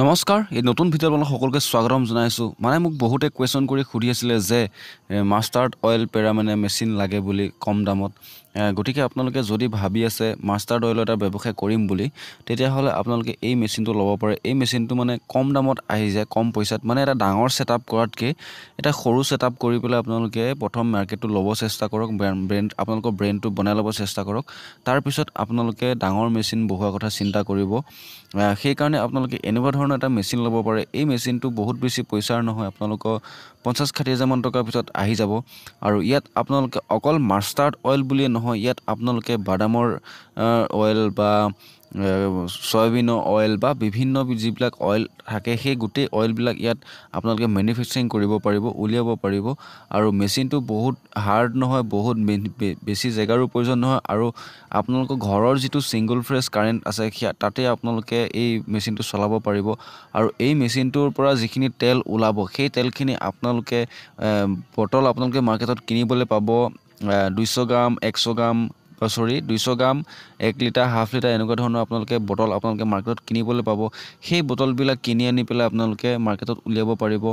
নমস্কাৰ এই নতুন ভিডিঅ'ত আপোনালোক সকলোকে স্বাগতম জনাইছোঁ মানে মোক বহুতে কুৱেশ্যন কৰি সুধি আছিলে যে মাষ্টাৰ্ড অইল পেৰা মানে মেচিন লাগে বুলি কম দামত গতিকে আপোনালোকে যদি ভাবি আছে মাষ্টাৰ্ড অইলৰ এটা ব্যৱসায় কৰিম বুলি তেতিয়াহ'লে আপোনালোকে এই মেচিনটো ল'ব পাৰে এই মেচিনটো মানে কম দামত আহি যায় কম পইচাত মানে এটা ডাঙৰ সেটআপ কৰাতকৈ এটা সৰু সেটআপ কৰি পেলাই আপোনালোকে প্ৰথম মাৰ্কেটটো ল'ব চেষ্টা কৰক ব্ৰেণ্ড আপোনালোকৰ ব্ৰেণ্ডটো বনাই ল'ব চেষ্টা কৰক তাৰ পিছত আপোনালোকে ডাঙৰ মেচিন বহুৱা কথা চিন্তা কৰিব সেই কাৰণে আপোনালোকে এনেকুৱা ধৰণৰ এটা মেচিন ল'ব পাৰে এই মেচিনটো বহুত বেছি পইচাৰ নহয় আপোনালোকৰ 50-60 হাজাৰ মান টকাৰ পিছত আহি যাব আৰু ইয়াত আপোনালোকে অকল মাষ্টাৰ্ড অইল বুলিয়ে নহয় ইয়াত আপোনালোকে বাদামৰ অইল বা সয়াবিনৰ অইল বা বিভিন্ন যিবিলাক অইল থাকে সেই গোটেই অইলবিলাক ইয়াত আপোনালোকে মেনুফেকচাৰিং কৰিব পাৰিব উলিয়াব পাৰিব আৰু মেচিনটো বহুত হাৰ্ড নহয় বহুত বেছি জেগাৰো প্ৰয়োজন নহয় আৰু আপোনালোকৰ ঘৰৰ যিটো সিঙ্গল ফেজ কাৰেণ্ট আছে তাতে আপোনালোকে এই মেচিনটো চলাব পাৰিব আৰু এই মেচিনটোৰ পৰা যিখিনি তেল ওলাব সেই তেলখিনি আপোনালোকে বটল আপোনালোকে মাৰ্কেটত কিনিবলৈ পাব 200 গ্ৰাম 100 গ্ৰাম 200 গ্ৰাম 1 লিটাৰ হাফ লিটাৰ এনেকুৱা ধৰণৰ আপোনালোকে বটল আপোনালোকে মাৰ্কেটত কিনিবলৈ পাব সেই বটলবিলাক কিনি আনি পেলাই আপোনালোকে মাৰ্কেটত উলিয়াব পাৰিব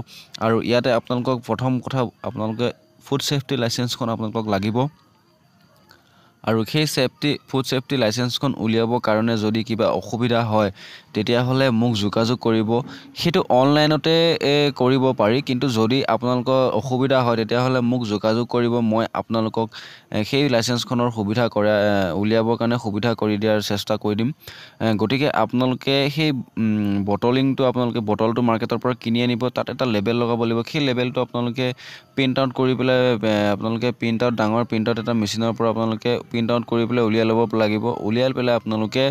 আৰু ইয়াতে আপোনালোকক প্ৰথম কথা আপোনালোকে ফুড সেফটি লাইসেন্সখন আপোনালোকক লাগিব আৰু সেই ফুড সেফটি লাইসেন্সখন উলিয়াবৰ কাৰণে যদি কিবা অসুবিধা হয় তেতিয়াহ'লে মোক যোগাযোগ কৰিব সেইটো অনলাইনতে কৰিব পাৰি কিন্তু যদি আপোনালোকৰ অসুবিধা হয় তেতিয়াহ'লে মোক যোগাযোগ কৰিব মই আপোনালোকক সেই লাইসেন্সখনৰ সুবিধা উলিয়াবৰ কাৰণে সুবিধা কৰি দিয়াৰ চেষ্টা কৰি দিম গতিকে আপোনালোকে সেই বটলিংটো আপোনালোকে বটলটো মাৰ্কেটৰ পৰা কিনি আনিব তাত এটা লেবেল লগাব লাগিব সেই লেবেলটো আপোনালোকে প্ৰিন্ট আউট কৰি পেলাই আপোনালোকে ডাঙৰ প্ৰিন্ট আউট এটা মেচিনৰ পৰা আপোনালোকে প্ৰিন্ট আউট কৰি পেলাই উলিয়াই ল'ব লাগিব উলিয়াই পেলাই আপোনালোকে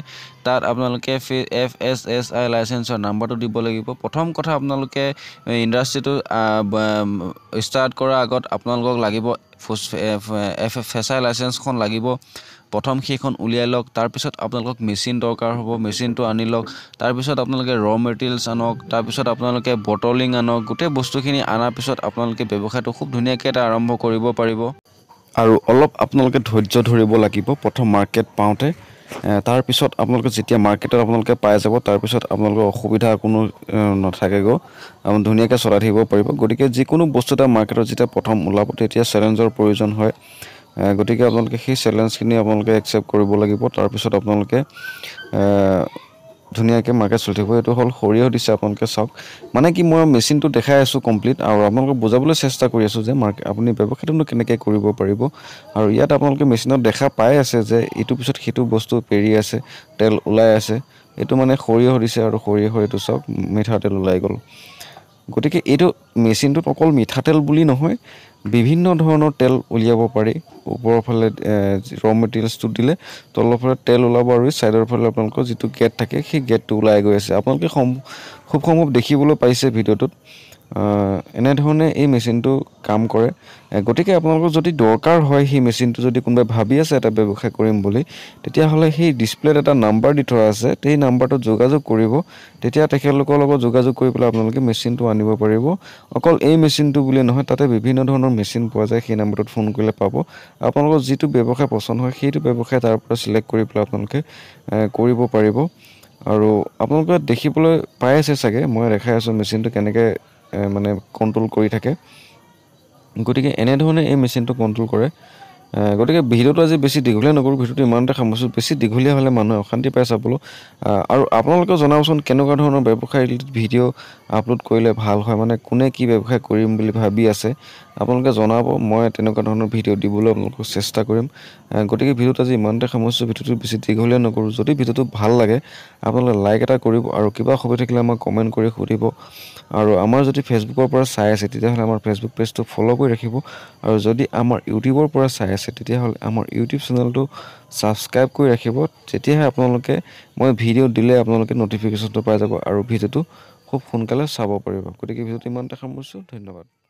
তাত আপোনালোকে FSSI লাইসেন্সৰ নাম্বাৰটো দিব লাগিব প্ৰথম কথা আপোনালোকে ইণ্ডাষ্ট্ৰিটো ষ্টাৰ্ট কৰাৰ আগত আপোনালোকক লাগিব FSSI লাইসেন্সখন লাগিব প্ৰথম সেইখন উলিয়াই লওক তাৰ পিছত আপোনালোকক মেচিন দৰকাৰ হ'ব মেচিনটো আনি লওক তাৰ পিছত আপোনালোকে ৰ মেটেৰিয়েলছ আনক তাৰ পিছত আপোনালোকে বটলিং আনক গোটেই বস্তুখিনি আনাৰ পিছত আপোনালোকে ব্যৱসায়টো খুব ধুনীয়াকৈ এটা আৰম্ভ কৰিব পাৰিব আৰু অলপ আপোনালোকে ধৈৰ্য ধৰিব লাগিব প্ৰথম মাৰ্কেট পাওঁতে তাৰ পিছত আপোনালোকে যেতিয়া মাৰ্কেটত আপোনালোকে পাই যাব তাৰ পিছত আপোনালোকৰ অসুবিধা কোনো নাথাকেগৈ আপুনি ধুনীয়াকৈ চলাই থাকিব পাৰিব গতিকে যিকোনো বস্তু এটা মাৰ্কেটত যেতিয়া প্ৰথম ওলাব তেতিয়া চেলেঞ্জৰ প্ৰয়োজন হয় গতিকে আপোনালোকে সেই চেলেঞ্জখিনি আপোনালোকে একচেপ্ট কৰিব লাগিব তাৰ পিছত আপোনালোকে ধুনীয়াকৈ মাৰ্কেট চলি থাকিব এইটো হ'ল সৰিয়হ দিছে আপোনালোকে চাওক মানে কি মই মেচিনটো দেখাই আছোঁ কমপ্লিট আৰু আপোনালোকক বুজাবলৈ চেষ্টা কৰি আছোঁ যে আপুনি ব্যৱসায়টো কেনেকৈ কৰিব পাৰিব আৰু ইয়াত আপোনালোকে মেচিনত দেখা পাই আছে যে ইটো পিছত সিটো বস্তু পেৰি আছে তেল ওলাই আছে এইটো মানে সৰিয়হ দিছে আৰু সৰিয়হৰ এইটো চাওক মিঠাতেল ওলাই গ'ল গতিকে এইটো মেচিনটোত অকল মিঠাতেল বুলি নহয় বিভিন্ন ধৰণৰ তেল উলিয়াব পাৰি ওপৰৰ ফালে ৰ মেটেৰিয়েলছটো দিলে তলৰ ফালে তেল ওলাব আৰু সাইডৰ ফালে আপোনালোকৰ যিটো গেট থাকে সেই গেটটো ওলাই গৈ আছে আপোনালোকে খুব সম্ভৱ দেখিবলৈ পাইছে ভিডিঅ'টোত এনেধৰণে এই মেচিনটো কাম কৰে গতিকে আপোনালোকৰ যদি দৰকাৰ হয় সেই মেচিনটো যদি কোনোবাই ভাবি আছে এটা ব্যৱসায় কৰিম বুলি তেতিয়াহ'লে সেই ডিসপ্লেত এটা নাম্বাৰ দি থোৱা আছে সেই নাম্বাৰটোত যোগাযোগ কৰিব তেতিয়া তেখেতলোকৰ লগত যোগাযোগ কৰি পেলাই আপোনালোকে মেচিনটো আনিব পাৰিব অকল এই মেচিনটো বুলি নহয় তাতে বিভিন্ন ধৰণৰ মেচিন পোৱা যায় সেই নাম্বাৰটোত ফোন কৰিলে পাব আপোনালোকৰ যিটো ব্যৱসায় পছন্দ হয় সেইটো ব্যৱসায় তাৰ পৰা সিলেক্ট কৰি পেলাই আপোনালোকে কৰিব পাৰিব আৰু আপোনালোকে দেখিবলৈ পাই আছে চাগে মই দেখাই আছোঁ মেচিনটো কেনেকৈ মানে কন্ট্ৰোল কৰি থাকে গতিকে এনেধৰণে এই মেচিনটো কন্ট্ৰোল কৰে গতিকে ভিডিঅ'টো আজি বেছি দীঘলীয়া নকৰোঁ ভিডিঅ'টো ইমানতে সামৰিছোঁ বেছি দীঘলীয়া হ'লে মানুহে অশান্তি পাই চাবলৈ আৰু আপোনালোকে জনাবচোন কেনেকুৱা ধৰণৰ ব্যৱসায় ভিডিঅ' আপলোড কৰিলে ভাল হয় মানে কোনে কি ব্যৱসায় কৰিম বুলি ভাবি আছে আপোনালোকে জনাব মই তেনেকুৱা ধৰণৰ ভিডিঅ' দিবলৈ আপোনালোকক চেষ্টা কৰিম গতিকে ভিডিঅ'টো আজি ইমানতে সামৰিছোঁ ভিডিঅ'টো বেছি দীঘলীয়া নকৰোঁ যদি ভিডিঅ'টো ভাল লাগে আপোনালোকে লাইক এটা কৰিব আৰু কিবা অসুবিধা থাকিলে আমাক কমেণ্ট কৰি সুধিব আৰু আমাৰ যদি ফেচবুকৰ পৰা চাই আছে তেতিয়াহ'লে আমাৰ ফেচবুক পেজটো ফ'ল' কৰি ৰাখিব আৰু যদি আমাৰ ইউটিউবৰ পৰা চাই আছে তেতিয়াহ'লে আমাৰ ইউটিউব চেনেলটো ছাবস্ক্ৰাইব কৰি ৰাখিব তেতিয়াহে আপোনালোকে মই ভিডিঅ' দিলে আপোনালোকে ন'টিফিকেশ্যনটো পাই যাব আৰু ভিডিঅ'টো খুব সোনকালে চাব পাৰিব গতিকে ভিডিঅ'টো ইমানতে সামৰিছোঁ ধন্যবাদ